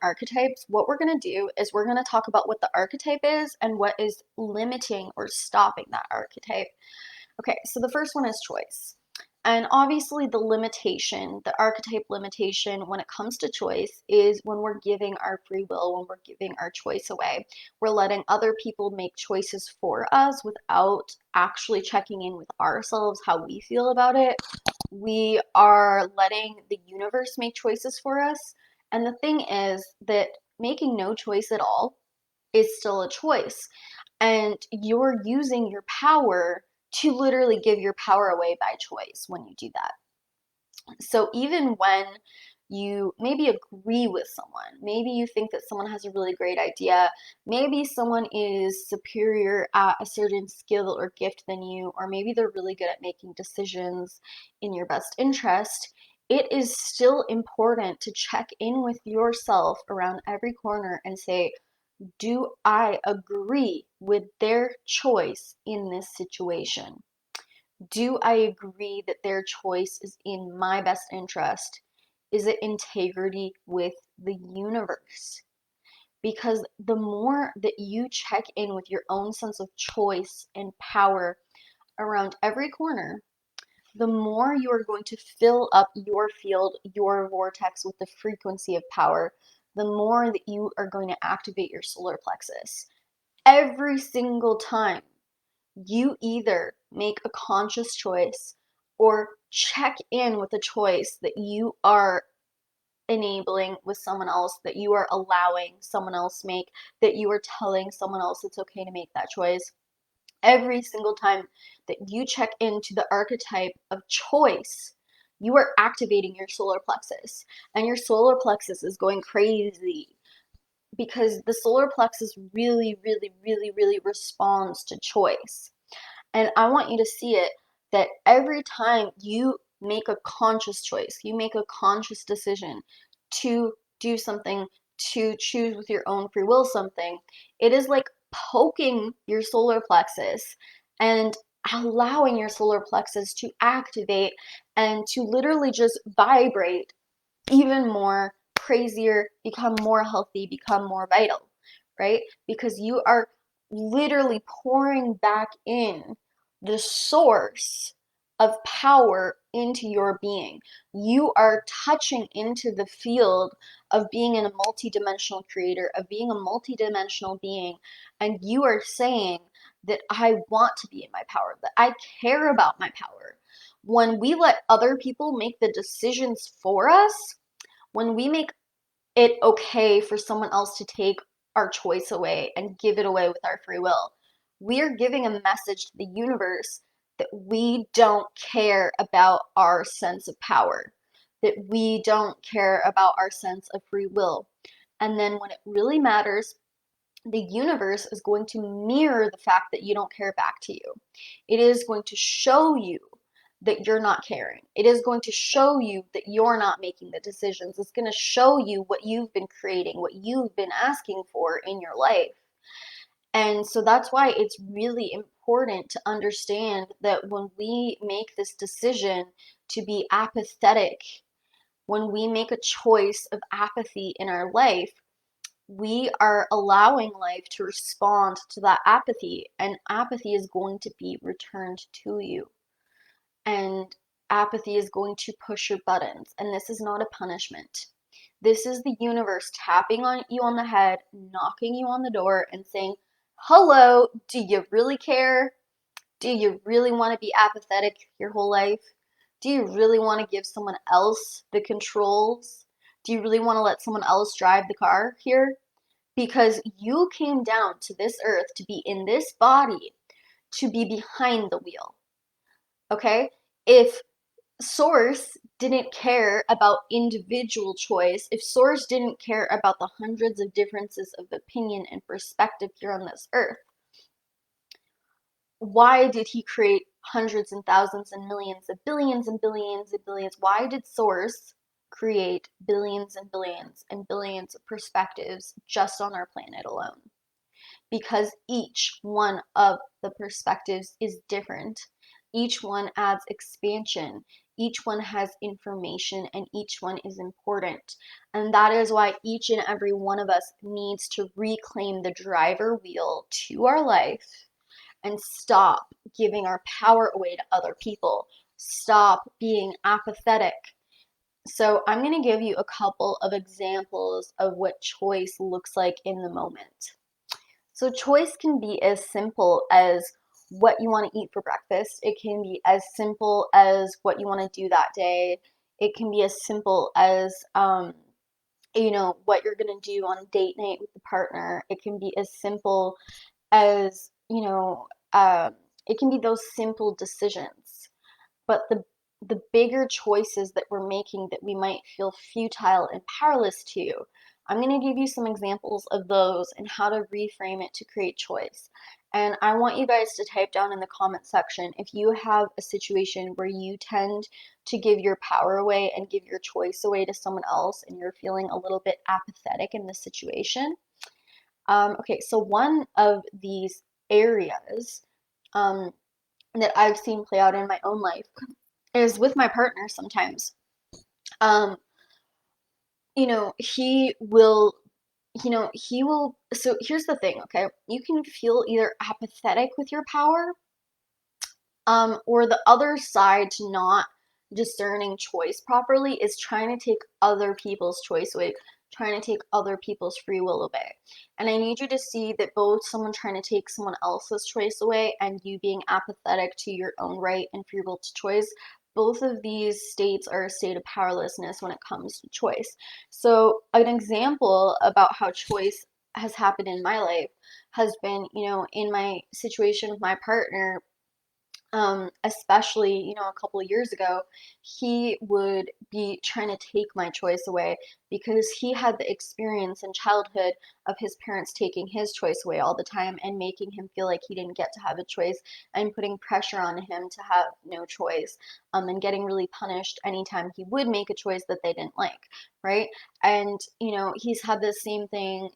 archetypes, what we're going to do is we're going to talk about what the archetype is and what is limiting or stopping that archetype. Okay, so the first one is choice. And obviously the limitation, the archetype limitation when it comes to choice is when we're giving our free will, when we're giving our choice away. We're letting other people make choices for us without actually checking in with ourselves, how we feel about it. We are letting the universe make choices for us. And the thing is that making no choice at all is still a choice. And you're using your power to literally give your power away by choice when you do that. So even when you maybe agree with someone, maybe you think that someone has a really great idea, maybe someone is superior at a certain skill or gift than you, or maybe they're really good at making decisions in your best interest, it is still important to check in with yourself around every corner and say, do I agree with their choice in this situation? Do I agree that their choice is in my best interest? Is it integrity with the universe? Because the more that you check in with your own sense of choice and power around every corner, the more you are going to fill up your field, your vortex with the frequency of power, the more that you are going to activate your solar plexus. Every single time you either make a conscious choice or check in with a choice that you are enabling with someone else, that you are allowing someone else make, that you are telling someone else it's okay to make that choice. Every single time that you check into the archetype of choice, you are activating your solar plexus, and your solar plexus is going crazy because the solar plexus really, really, really, really responds to choice. And I want you to see it that every time you make a conscious choice, you make a conscious decision to do something, to choose with your own free will something, it is like poking your solar plexus and allowing your solar plexus to activate and to literally just vibrate even more crazier, become more healthy, become more vital, right? Because you are literally pouring back in the source of power into your being. You are touching into the field of being a multidimensional creator, of being a multidimensional being, and you are saying that I want to be in my power, that I care about my power. When we let other people make the decisions for us, when we make it okay for someone else to take our choice away and give it away with our free will, we are giving a message to the universe that we don't care about our sense of power, that we don't care about our sense of free will. And then when it really matters, the universe is going to mirror the fact that you don't care back to you. It is going to show you that you're not caring. It is going to show you that you're not making the decisions. It's going to show you what you've been creating, what you've been asking for in your life. And so that's why it's really important to understand that when we make this decision to be apathetic, when we make a choice of apathy in our life, we are allowing life to respond to that apathy, and apathy is going to be returned to you. And apathy is going to push your buttons, and this is not a punishment. This is the universe tapping on you on the head, knocking you on the door, and saying, hello, do you really care? Do you really want to be apathetic your whole life? Do you really want to give someone else the controls? Do you really want to let someone else drive the car here? Because you came down to this earth to be in this body, to be behind the wheel. Okay? If Source didn't care about individual choice, if Source didn't care about the hundreds of differences of opinion and perspective here on this earth, why did he create hundreds and thousands and millions of billions and billions and billions? Why did Source create billions and billions of perspectives just on our planet alone? Because each one of the perspectives is different. Each one adds expansion. each one has information and each one is important. And that is why each and every one of us needs to reclaim the driver wheel to our life and stop giving our power away to other people. Stop being apathetic. So I'm going to give you a couple of examples of what choice looks like in the moment. So choice can be as simple as what you want to eat for breakfast. It can be as simple as what you want to do that day. It can be as simple as what you're going to do on a date night with the partner. It can be as simple as, it can be those simple decisions. But the bigger choices that we're making that we might feel futile and powerless to, I'm going to give you some examples of those and how to reframe it to create choice. And I want you guys to type down in the comment section if you have a situation where you tend to give your power away and give your choice away to someone else and you're feeling a little bit apathetic in this situation. Okay, so one of these areas that I've seen play out in my own life is with my partner sometimes. Um, he will, so here's the thing, okay? You can feel either apathetic with your power, or the other side to not discerning choice properly is trying to take other people's choice away, trying to take other people's free will away. And I need you to see that both someone trying to take someone else's choice away and you being apathetic to your own right and free will to choice, both of these states are a state of powerlessness when it comes to choice. So an example about how choice has happened in my life has been, in my situation with my partner, especially, a couple of years ago, he would be trying to take my choice away because he had the experience in childhood of his parents taking his choice away all the time and making him feel like he didn't get to have a choice and putting pressure on him to have no choice, and getting really punished anytime he would make a choice that they didn't like, right? And, he's had the same thing,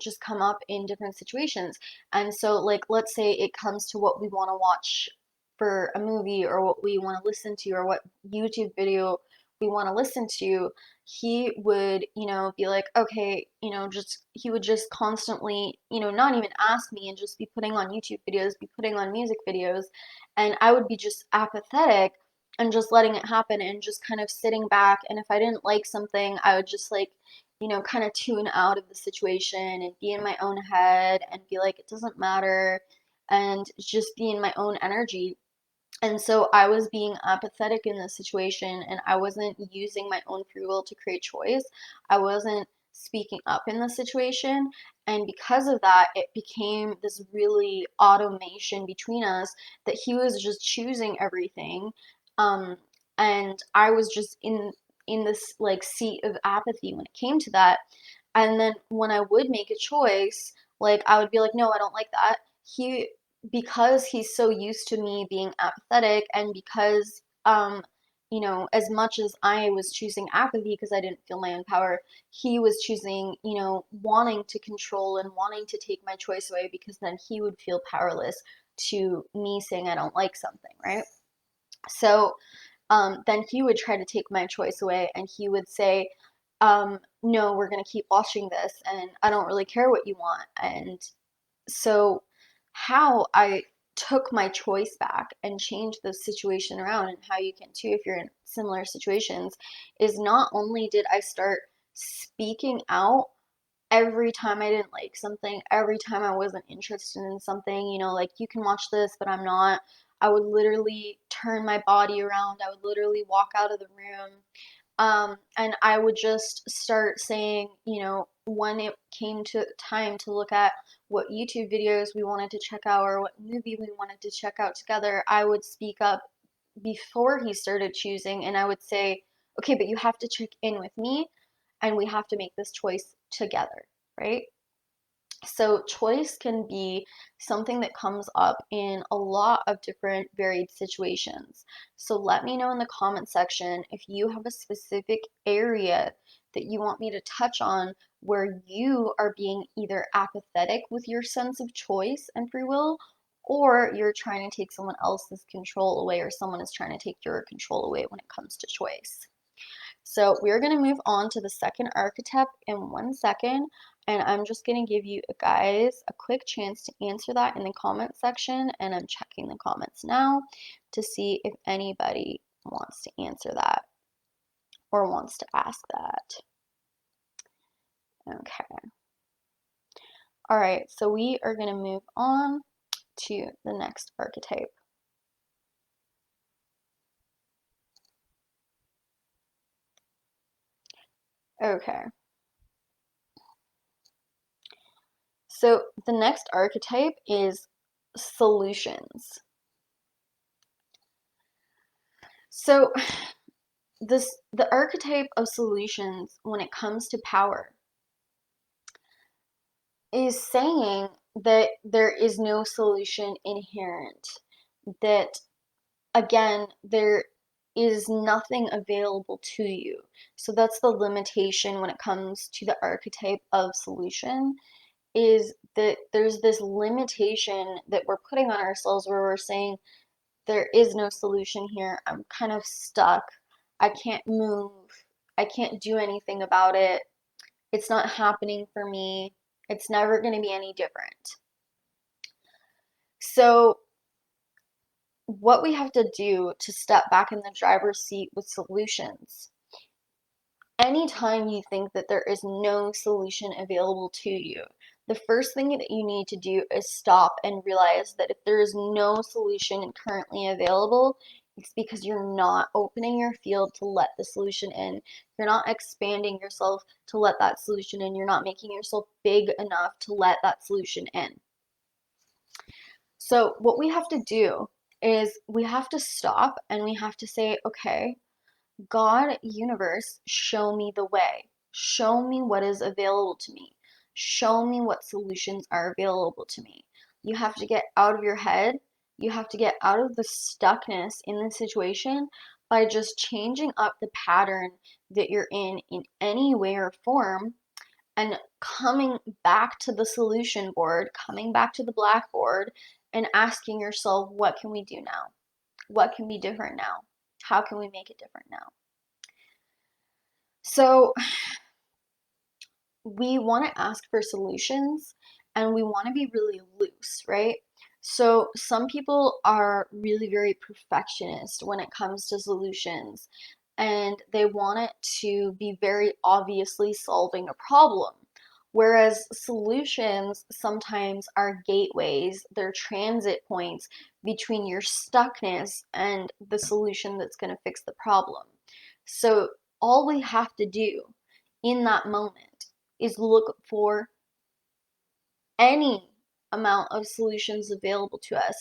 just come up in different situations. And so, like, let's say it comes to what we want to watch for a movie or what we want to listen to or what YouTube video we want to listen to, he would, be like, okay, he would just constantly, not even ask me and just be putting on YouTube videos, be putting on music videos. And I would be just apathetic and just letting it happen and just kind of sitting back. And if I didn't like something, I would just like, kind of tune out of the situation and be in my own head and be like, it doesn't matter, and just be in my own energy. And so I was being apathetic in this situation and I wasn't using my own free will to create choice. I wasn't speaking up in the situation. And because of that, it became this really automation between us that he was just choosing everything. Um, and I was just in this like seat of apathy when it came to that. And then when I would make a choice, like I would be like, no, I don't like that. Because he's so used to me being apathetic and because as much as I was choosing apathy because I didn't feel my own power, he was choosing, wanting to control and wanting to take my choice away because then he would feel powerless to me saying I don't like something, right? So then he would try to take my choice away and he would say, no, we're going to keep watching this and I don't really care what you want. And so, how I took my choice back and changed the situation around, and how you can too if you're in similar situations, is not only did I start speaking out every time I didn't like something, every time I wasn't interested in something, like you can watch this, but I'm not. I would literally turn my body around, I would literally walk out of the room. And I would just start saying, when it came to time to look at what YouTube videos we wanted to check out or what movie we wanted to check out together, I would speak up before he started choosing and I would say, okay, but you have to check in with me and we have to make this choice together, right? So choice can be something that comes up in a lot of different varied situations. So let me know in the comment section if you have a specific area that you want me to touch on where you are being either apathetic with your sense of choice and free will, or you're trying to take someone else's control away, or someone is trying to take your control away when it comes to choice. So we're going to move on to the second archetype in 1 second, and I'm just going to give you guys a quick chance to answer that in the comment section, and I'm checking the comments now to see if anybody wants to answer that or wants to ask that. Okay. All right, so we are going to move on to the next archetype. Okay. So the next archetype is solutions. So the archetype of solutions when it comes to power is saying that there is no solution inherent, that again, there is nothing available to you. So that's the limitation when it comes to the archetype of solution, is that there's this limitation that we're putting on ourselves where we're saying, there is no solution here. I'm kind of stuck. I can't move. I can't do anything about it. It's not happening for me. It's never going to be any different. So what we have to do to step back in the driver's seat with solutions, anytime you think that there is no solution available to you, the first thing that you need to do is stop and realize that if there is no solution currently available, it's because you're not opening your field to let the solution in. You're not expanding yourself to let that solution in. You're not making yourself big enough to let that solution in. So what we have to do is we have to stop and we have to say, okay, God, universe, show me the way. Show me what is available to me. Show me what solutions are available to me. You have to get out of your head. You have to get out of the stuckness in the situation by just changing up the pattern that you're in any way or form, and coming back to the solution board, coming back to the blackboard, and asking yourself, what can we do now? What can be different now? How can we make it different now? So we want to ask for solutions and we want to be really loose, right? So some people are really very perfectionist when it comes to solutions, and they want it to be very obviously solving a problem. Whereas solutions sometimes are gateways, they're transit points between your stuckness and the solution that's going to fix the problem. So all we have to do in that moment is look for any amount of solutions available to us,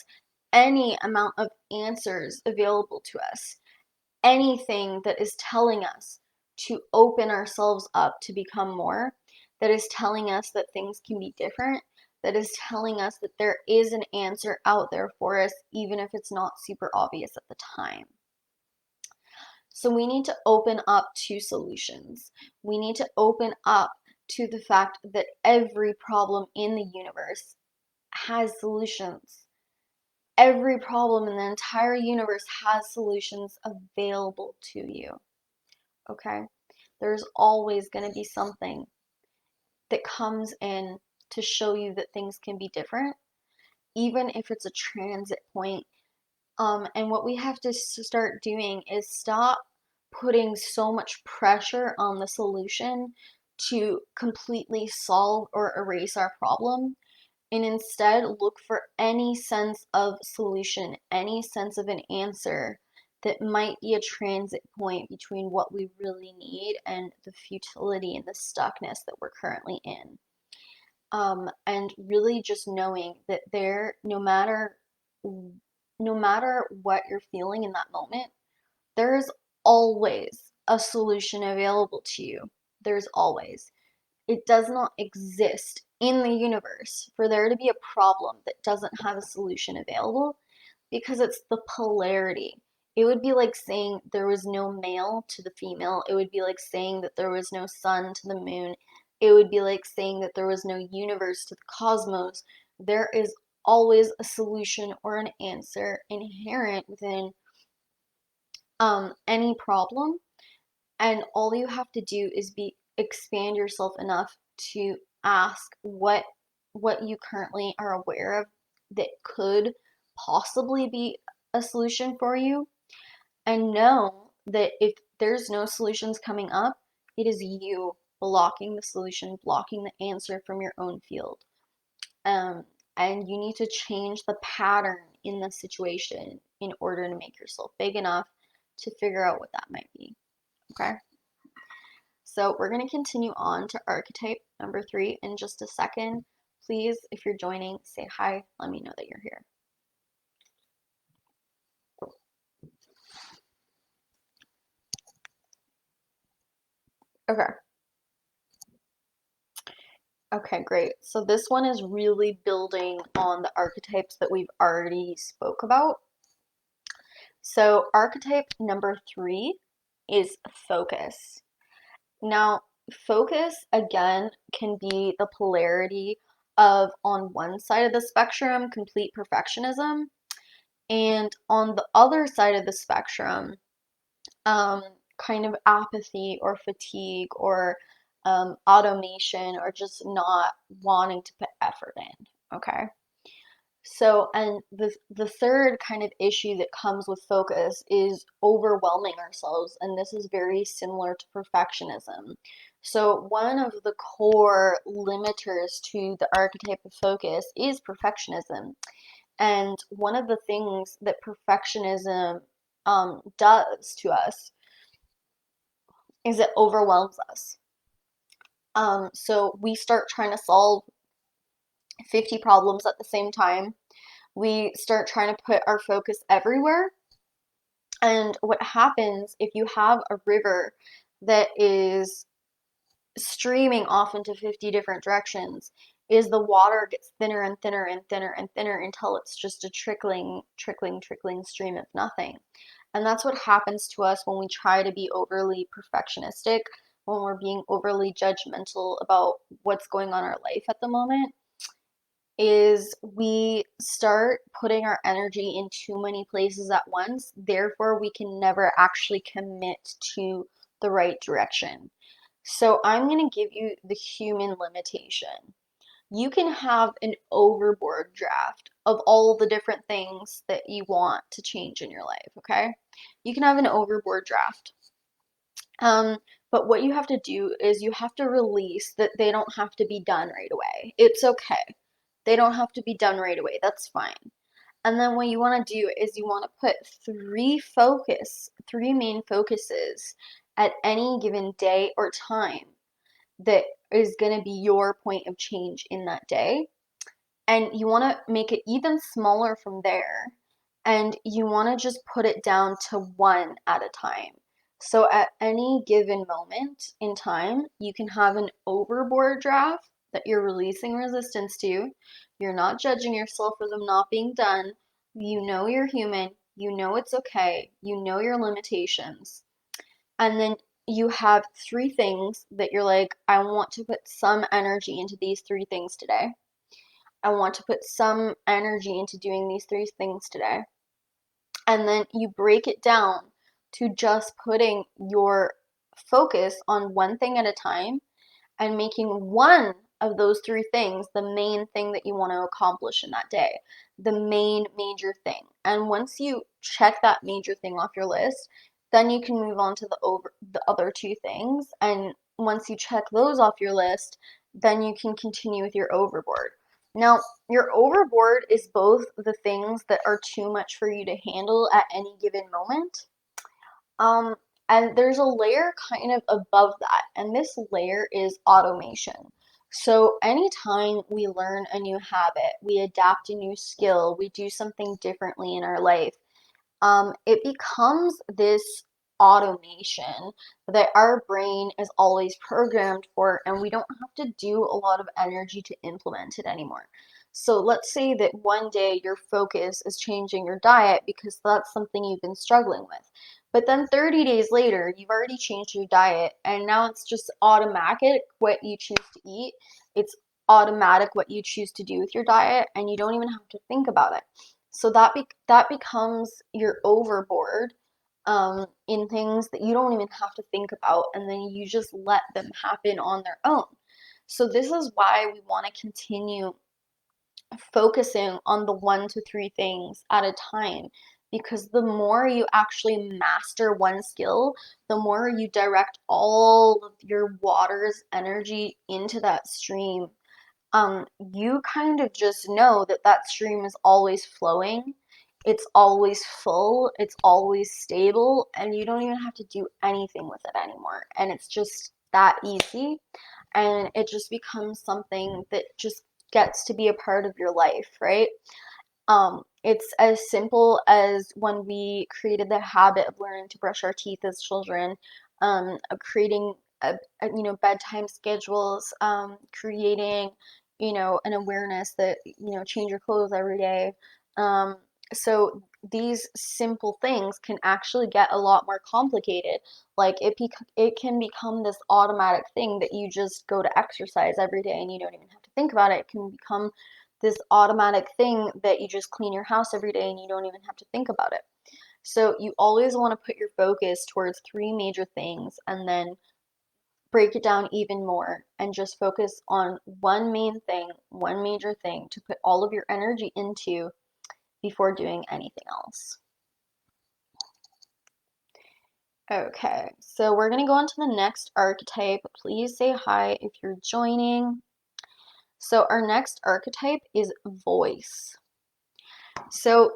any amount of answers available to us, anything that is telling us to open ourselves up to become more, that is telling us that things can be different, that is telling us that there is an answer out there for us, even if it's not super obvious at the time. So we need to open up to solutions. We need to open up to the fact that every problem in the universe has solutions. Every problem in the entire universe has solutions available to you. Okay? There's always going to be something that comes in to show you that things can be different, even if it's a transit point. And what we have to start doing is stop putting so much pressure on the solution to completely solve or erase our problem, and instead look for any sense of solution, any sense of an answer that might be a transit point between what we really need and the futility and the stuckness that we're currently in. And really just knowing that no matter what you're feeling in that moment, there's always a solution available to you. There's always. It does not exist in the universe for there to be a problem that doesn't have a solution available, because it's the polarity. It would be like saying there was no male to the female. It would be like saying that there was no sun to the moon. It would be like saying that there was no universe to the cosmos. There is always a solution or an answer inherent within any problem, and all you have to do is expand yourself enough to ask what you currently are aware of that could possibly be a solution for you, and know that if there's no solutions coming up, it is you blocking the solution, blocking the answer from your own field. Um, and you need to change the pattern in the situation in order to make yourself big enough to figure out what that might be. Okay? So we're going to continue on to archetype number 3 in just a second. Please, if you're joining, say hi. Let me know that you're here. Okay. Okay, great. So this one is really building on the archetypes that we've already spoke about. So archetype number 3 is focus. Now, focus again can be the polarity of, on one side of the spectrum, complete perfectionism, and on the other side of the spectrum, kind of apathy or fatigue or automation or just not wanting to put effort in. Okay. So, and the third kind of issue that comes with focus is overwhelming ourselves, and this is very similar to perfectionism. So, one of the core limiters to the archetype of focus is perfectionism. And one of the things that perfectionism does to us is it overwhelms us. So we start trying to solve 50 problems at the same time. We start trying to put our focus everywhere. And what happens if you have a river that is streaming off into 50 different directions is the water gets thinner and thinner and thinner and thinner until it's just a trickling stream of nothing. And that's what happens to us when we try to be overly perfectionistic, when we're being overly judgmental about what's going on in our life at the moment, is we start putting our energy in too many places at once. Therefore, we can never actually commit to the right direction. So I'm going to give you the human limitation. You can have an overboard draft of all the different things that you want to change in your life, okay? You can have an overboard draft. But what you have to do is you have to release that they don't have to be done right away. It's okay. They don't have to be done right away. That's fine. And then what you want to do is you want to put three main focuses at any given day or time that is going to be your point of change in that day. And you want to make it even smaller from there. And you want to just put it down to one at a time. So at any given moment in time, you can have an overboard draft that you're releasing resistance to. You're not judging yourself for them not being done. You know you're human. You know it's okay. You know your limitations. And then you have 3 things that you're like, I want to put some energy into these 3 things today. I want to put some energy into doing these 3 things today. And then you break it down to just putting your focus on one thing at a time and making one of those 3 things the main thing that you want to accomplish in that day, the main major thing. And once you check that major thing off your list, then you can move on to the other 2 things. And once you check those off your list, then you can continue with your overboard. Now, your overboard is both the things that are too much for you to handle at any given moment. And there's a layer kind of above that, and this layer is automation. So anytime we learn a new habit, we adapt a new skill, we do something differently in our life, it becomes this automation that our brain is always programmed for, and we don't have to do a lot of energy to implement it anymore. So let's say that one day your focus is changing your diet because that's something you've been struggling with. But then 30 days later, you've already changed your diet, and now it's just automatic what you choose to eat. It's automatic what you choose to do with your diet, and you don't even have to think about it. So that becomes your overboard in things that you don't even have to think about, and then you just let them happen on their own. So this is why we want to continue focusing on the 1 to 3 things at a time, because the more you actually master one skill, the more you direct all of your water's energy into that stream. You kind of just know that that stream is always flowing, it's always full, it's always stable, and you don't even have to do anything with it anymore. And it's just that easy, and it just becomes something that just gets to be a part of your life, right? It's as simple as when we created the habit of learning to brush our teeth as children, of creating bedtime schedules, creating an awareness that change your clothes every day. Um, so these simple things can actually get a lot more complicated. Like it can become this automatic thing that you just go to exercise every day and you don't even have to think about it. It can become this automatic thing that you just clean your house every day and you don't even have to think about it. So you always want to put your focus towards 3 major things and then break it down even more and just focus on one main thing, one major thing to put all of your energy into before doing anything else. Okay, so we're going to go on to the next archetype. Please say hi if you're joining. So our next archetype is voice. So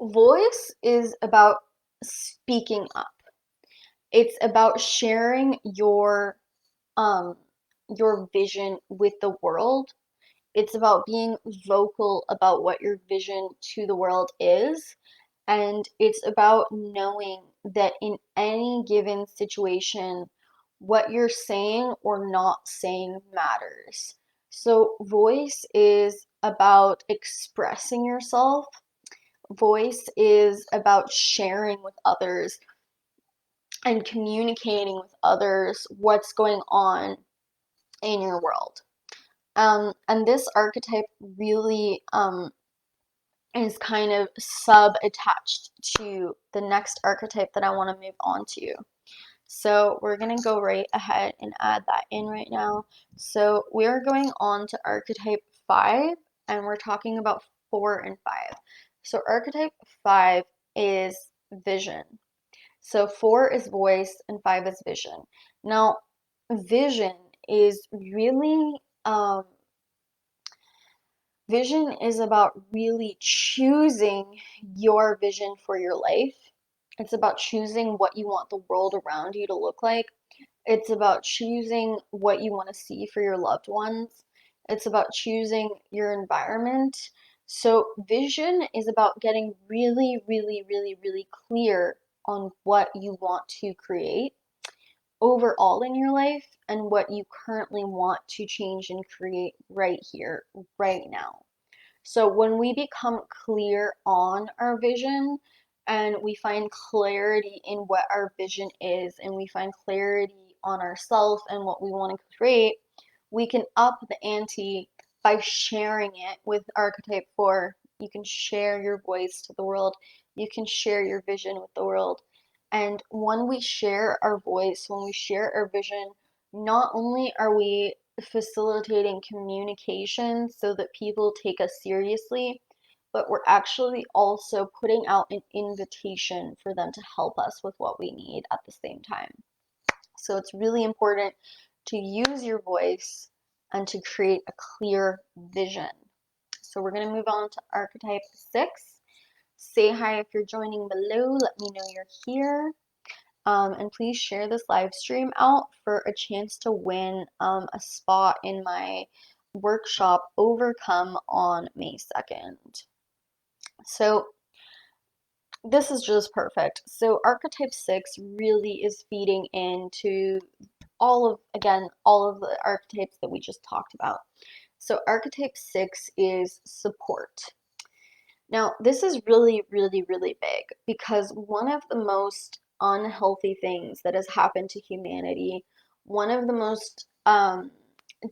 voice is about speaking up. It's about sharing your vision with the world. It's about being vocal about what your vision to the world is. And it's about knowing that in any given situation, what you're saying or not saying matters. So, voice is about expressing yourself. Voice is about sharing with others and communicating with others what's going on in your world. And this archetype really is kind of sub-attached to the next archetype that I want to move on to. So we're going to go right ahead and add that in right now. So we're going on to archetype 5, and we're talking about 4 and 5. So archetype 5 is vision. So 4 is voice and 5 is vision. Now, vision is really vision is about really choosing your vision for your life. It's about choosing what you want the world around you to look like. It's about choosing what you want to see for your loved ones. It's about choosing your environment. So, vision is about getting really, really, really, really clear on what you want to create overall in your life and what you currently want to change and create right here, right now. So when we become clear on our vision and we find clarity in what our vision is and we find clarity on ourselves and what we want to create, we can up the ante by sharing it with Archetype 4. You can share your voice to the world. You can share your vision with the world. And when we share our voice, when we share our vision, not only are we facilitating communication so that people take us seriously, but we're actually also putting out an invitation for them to help us with what we need at the same time. So it's really important to use your voice and to create a clear vision. So we're going to move on to Archetype 6. Say hi if you're joining below. Let me know you're here. And please share this live stream out for a chance to win a spot in my workshop Overcome on May 2nd. So this is just perfect. So Archetype 6 really is feeding into all of the archetypes that we just talked about. So Archetype 6 is support. Now, this is really, really, really big because one of the most unhealthy things that has happened to humanity, one of the most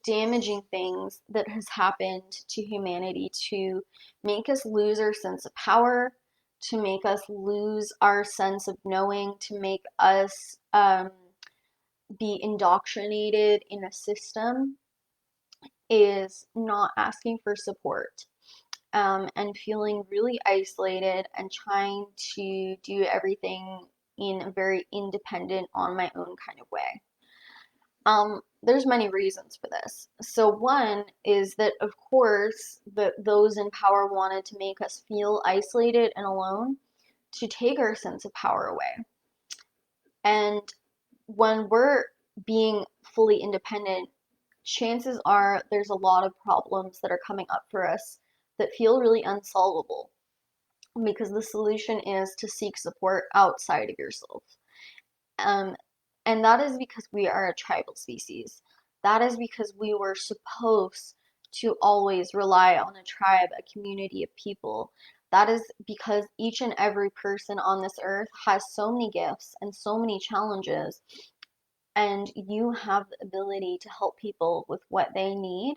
damaging things that has happened to humanity to make us lose our sense of power, to make us lose our sense of knowing, to make us be indoctrinated in a system, is not asking for support. And feeling really isolated and trying to do everything in a very independent, on my own kind of way. There's many reasons for this. So one is that, of course, that those in power wanted to make us feel isolated and alone to take our sense of power away. And when we're being fully independent, chances are there's a lot of problems that are coming up for us that feel really unsolvable, because the solution is to seek support outside of yourself. Um, and that is because we are a tribal species. That is because we were supposed to always rely on a tribe, a community of people. That is because each and every person on this earth has so many gifts and so many challenges, and you have the ability to help people with what they need,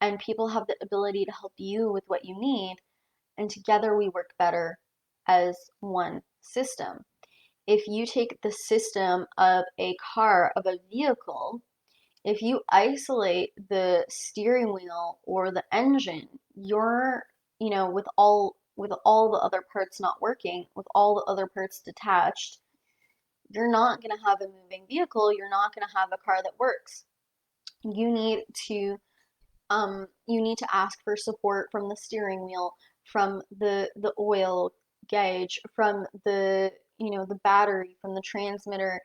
and people have the ability to help you with what you need, and together we work better as one system. If you take the system of a car, of a vehicle, if you isolate the steering wheel or the engine, you're, with all the other parts not working, with all the other parts detached, you're not going to have a moving vehicle. You're not going to have a car that works. You need to ask for support from the steering wheel, from the oil gauge, from the battery, from the transmitter.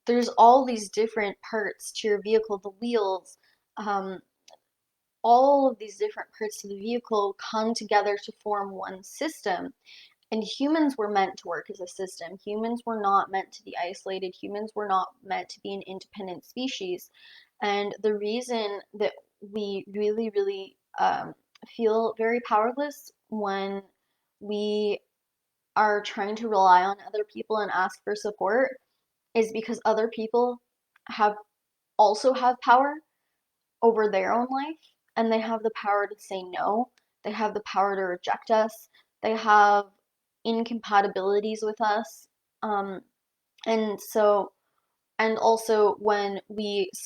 There's all these different parts to your vehicle, the wheels, um, all of these different parts of the vehicle come together to form one system. And humans were meant to work as a system. Humans were not meant to be isolated. Humans were not meant to be an independent species. And the reason that we really, really feel very powerless when we are trying to rely on other people and ask for support is because other people have also have power over their own life, and they have the power to say no. They have the power to reject us. They have incompatibilities with us. Um, and so, and also when we're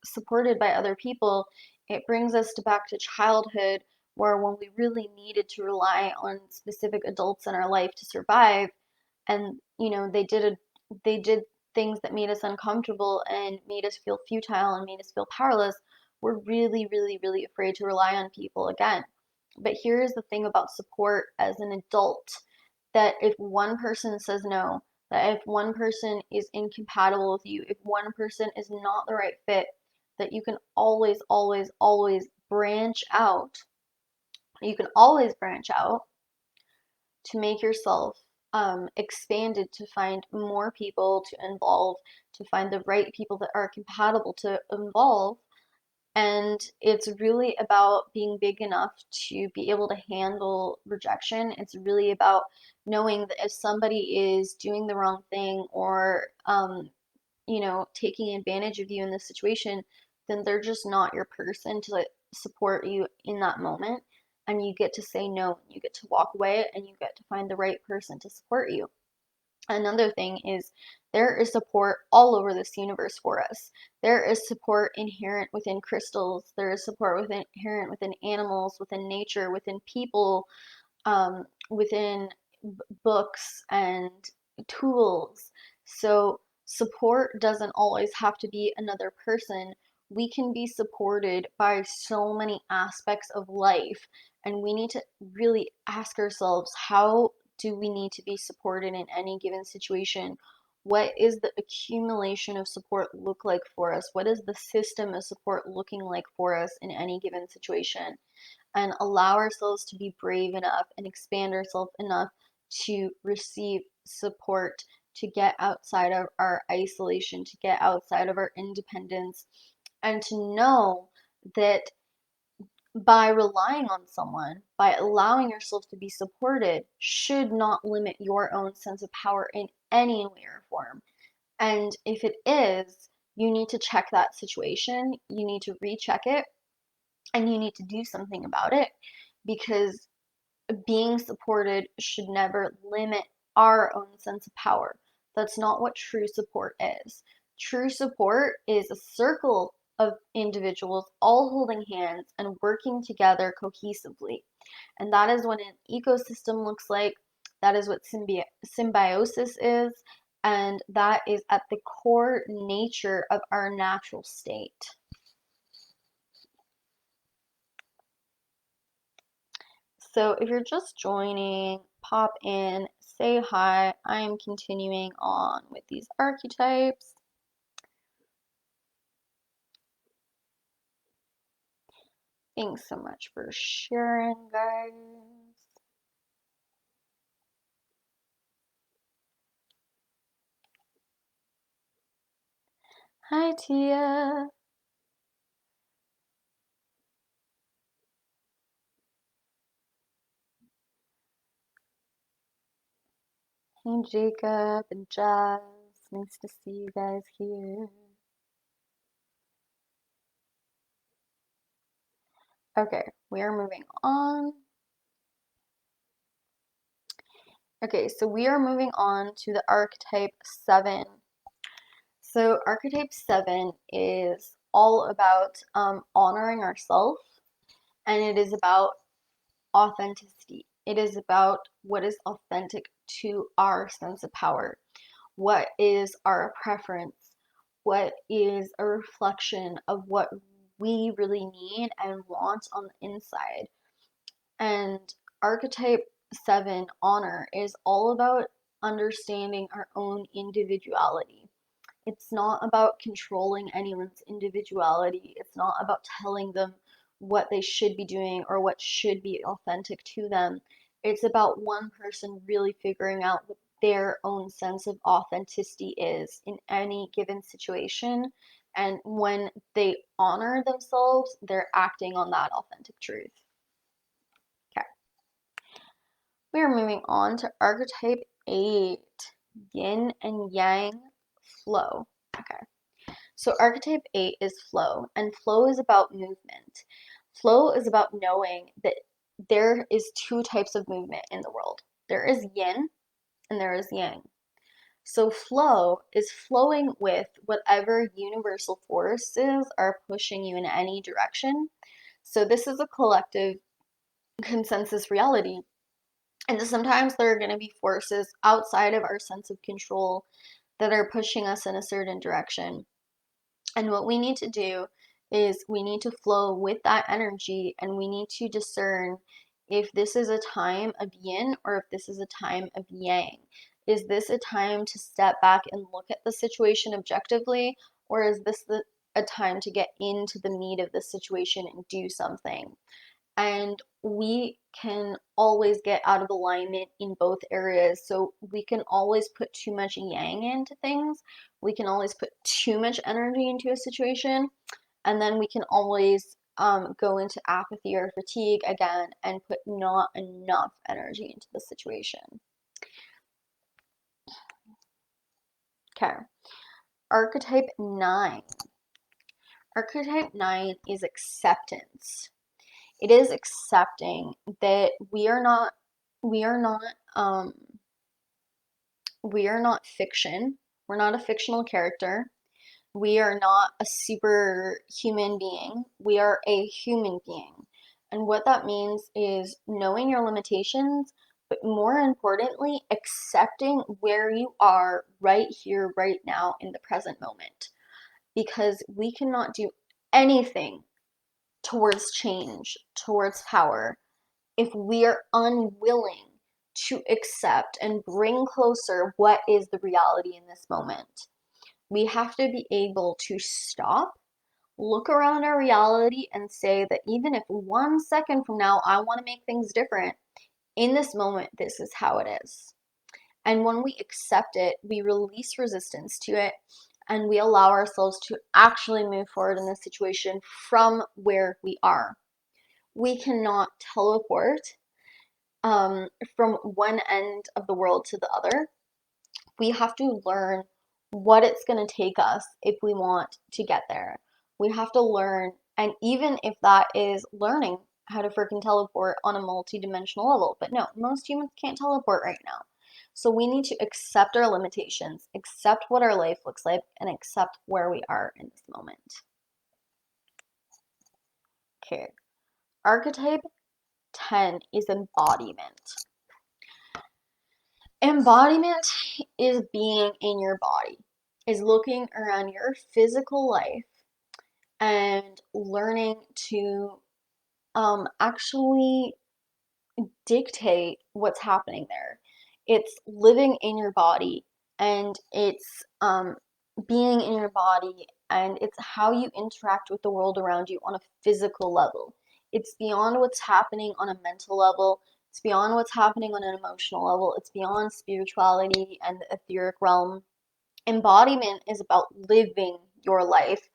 supported by other people, it brings us back to childhood, where when we really needed to rely on specific adults in our life to survive, and they did things that made us uncomfortable and made us feel futile and made us feel powerless, we're really, really, really afraid to rely on people again. But here's the thing about support as an adult, that if one person says no, that if one person is incompatible with you, if one person is not the right fit, that you can always, always, always branch out. You can always branch out to make yourself expanded, to find more people to involve, to find the right people that are compatible to involve. And it's really about being big enough to be able to handle rejection. It's really about knowing that if somebody is doing the wrong thing, or taking advantage of you in this situation, then they're just not your person to support you in that moment. And you get to say no, you get to walk away, and you get to find the right person to support you. Another thing is, there is support all over this universe for us. There is support inherent within crystals. There is support inherent within animals, within nature, within people, within books and tools. So support doesn't always have to be another person. We can be supported by so many aspects of life, and we need to really ask ourselves, how do we need to be supported in any given situation? What is the accumulation of support look like for us? What is the system of support looking like for us in any given situation? And allow ourselves to be brave enough and expand ourselves enough to receive support, to get outside of our isolation, to get outside of our independence, and to know that by relying on someone, by allowing yourself to be supported, should not limit your own sense of power in any way or form. And if it is, you need to check that situation, you need to recheck it, and you need to do something about it, because being supported should never limit our own sense of power. That's not what true support is. True support is a circle of individuals all holding hands and working together cohesively. And that is what an ecosystem looks like. That is what symbiosis is. And that is at the core nature of our natural state. So if you're just joining, pop in, say hi. I am continuing on with these archetypes. Thanks so much for sharing, guys. Hi, Tia. Hey, Jacob and Jazz. Nice to see you guys here. Okay, we are moving on. Okay, so we are moving on to the archetype 7. So archetype 7 is all about honoring ourselves, and it is about authenticity. It is about what is authentic to our sense of power. What is our preference? What is a reflection of what we really need and want on the inside? And archetype 7 honor is all about understanding our own individuality. It's not about controlling anyone's individuality. It's not about telling them what they should be doing or what should be authentic to them. It's about one person really figuring out what their own sense of authenticity is in any given situation. And when they honor themselves, they're acting on that authentic truth. Okay. We are moving on to archetype 8, yin and yang flow. Okay. So archetype 8 is flow, and flow is about movement. Flow is about knowing that there is two types of movement in the world. There is yin and there is yang. So flow is flowing with whatever universal forces are pushing you in any direction. So this is a collective consensus reality. And sometimes there are going to be forces outside of our sense of control that are pushing us in a certain direction. And what we need to do is we need to flow with that energy, and we need to discern if this is a time of yin or if this is a time of yang. Is this a time to step back and look at the situation objectively, or is this a time to get into the meat of the situation and do something? And we can always get out of alignment in both areas. So we can always put too much yang into things. We can always put too much energy into a situation. And then we can always go into apathy or fatigue again and put not enough energy into the situation. Okay. Archetype 9. Archetype 9 is acceptance. It is accepting that we are not um we are not fiction. We're not a fictional character. We are not a superhuman being. We are a human being. And what that means is knowing your limitations, but more importantly, accepting where you are right here, right now, in the present moment. Because we cannot do anything towards change, towards power, if we are unwilling to accept and bring closer what is the reality in this moment. We have to be able to stop, look around our reality, and say that even if 1 second from now I want to make things different, in this moment, this is how it is. And when we accept it, we release resistance to it, and we allow ourselves to actually move forward in this situation from where we are. We cannot teleport from one end of the world to the other. We have to learn what it's going to take us if we want to get there. We have to learn, and even if that is learning how to freaking teleport on a multi-dimensional level. But no, most humans can't teleport right now. So we need to accept our limitations, accept what our life looks like, and accept where we are in this moment. Okay, archetype 10 is embodiment. Embodiment is being in your body, is looking around your physical life and learning to actually dictate what's happening there. It's living in your body, and it's being in your body, and it's how you interact with the world around you on a physical level. It's beyond what's happening on a mental level. It's beyond what's happening on an emotional level. It's beyond spirituality and the etheric realm. Embodiment is about living your life.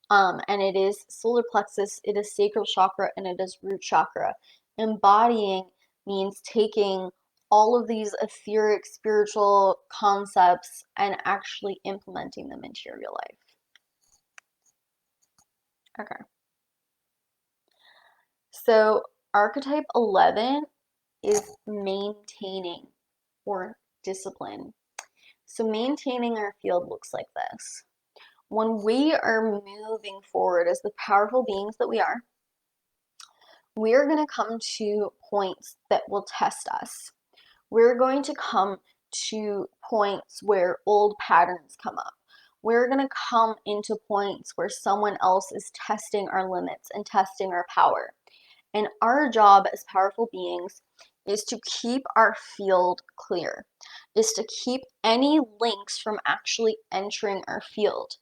And it is solar plexus, it is sacral chakra, and it is root chakra. Embodying means taking all of these etheric spiritual concepts and actually implementing them into your real life. Okay. So archetype 11 is maintaining or discipline. So maintaining our field looks like this. When we are moving forward as the powerful beings that we are going to come to points that will test us. We're going to come to points where old patterns come up. We're going to come into points where someone else is testing our limits and testing our power. And our job as powerful beings is to keep our field clear, is to keep any links from actually entering our field.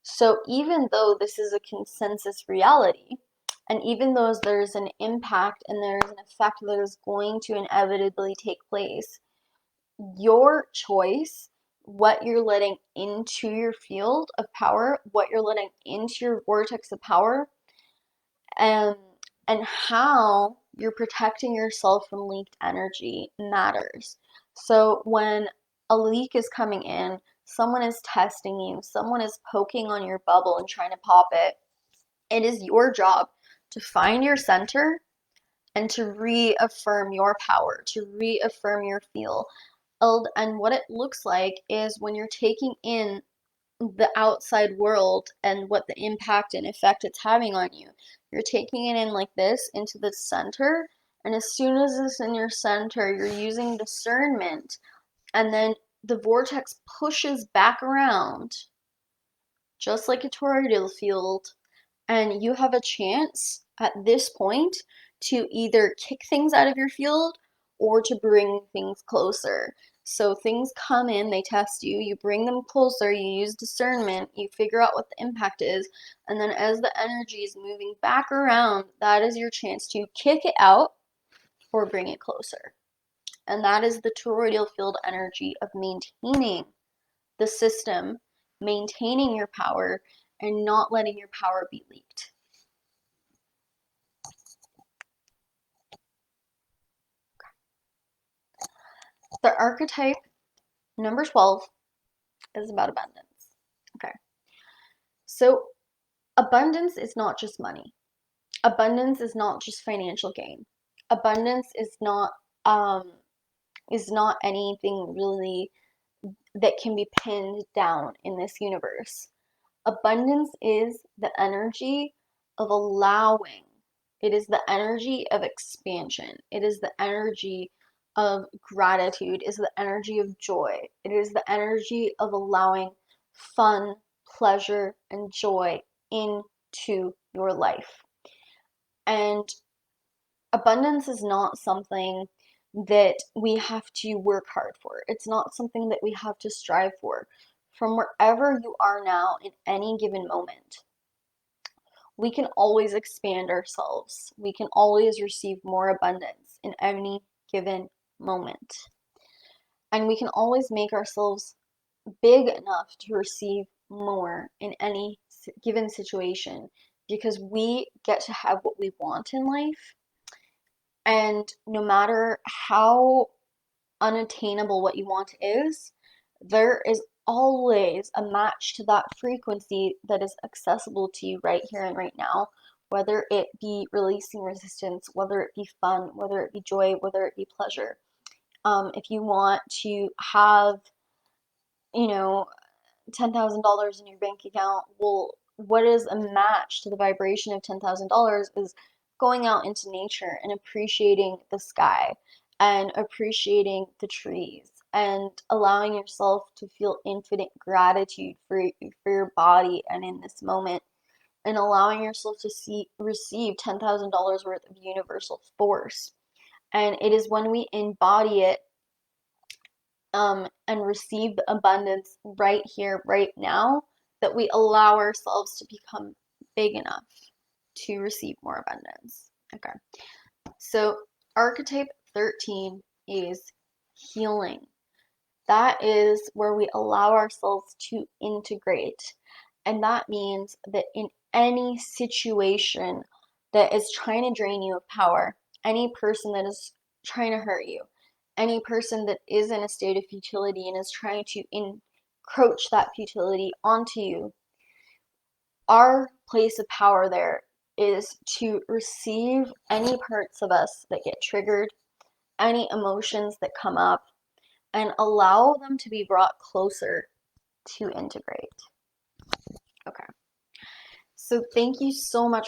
So even though this is a consensus reality, and even though there's an impact and there's an effect that is going to inevitably take place, your choice, what you're letting into your field of power, what you're letting into your vortex of power, and how you're protecting yourself from leaked energy matters. So when a leak is coming in, someone is testing you, someone is poking on your bubble and trying to pop it, it is your job to find your center and to reaffirm your power, to reaffirm your field. And what it looks like is when you're taking in the outside world and what the impact and effect it's having on you. You're taking it in like this into the center, and as soon as it's in your center, you're using discernment, and then the vortex pushes back around, just like a toroidal field, and you have a chance at this point to either kick things out of your field or to bring things closer. So things come in, they test you, you bring them closer, you use discernment, you figure out what the impact is, and then as the energy is moving back around, that is your chance to kick it out or bring it closer. And that is the toroidal field energy of maintaining the system, maintaining your power, and not letting your power be leaked. The archetype number 12 is about abundance. Okay. So abundance is not just money. Abundance is not just financial gain. Abundance is not anything really that can be pinned down in this universe. Abundance is the energy of allowing. It is the energy of expansion. It is the energy of gratitude. It is the energy of joy. It is the energy of allowing fun, pleasure, and joy into your life. And abundance is not something that we have to work hard for. It's not something that we have to strive for. From wherever you are now in any given moment, we can always expand ourselves. We can always receive more abundance in any given moment. And we can always make ourselves big enough to receive more in any given situation because we get to have what we want in life. And no matter how unattainable what you want is, there is always a match to that frequency that is accessible to you right here and right now, whether it be releasing resistance, whether it be fun, whether it be joy, whether it be pleasure. If you want to have, you know, $10,000 in your bank account, well, what is a match to the vibration of $10,000 is going out into nature and appreciating the sky and appreciating the trees and allowing yourself to feel infinite gratitude for your body and in this moment, and allowing yourself to receive $10,000 worth of universal force. And it is when we embody it, and receive the abundance right here, right now, that we allow ourselves to become big enough to receive more abundance. Okay, so archetype 13 is healing. That is where we allow ourselves to integrate. And that means that in any situation that is trying to drain you of power, any person that is trying to hurt you, any person that is in a state of futility and is trying to encroach that futility onto you, our place of power there is to receive any parts of us that get triggered, any emotions that come up, and allow them to be brought closer to integrate. Okay. So thank you so much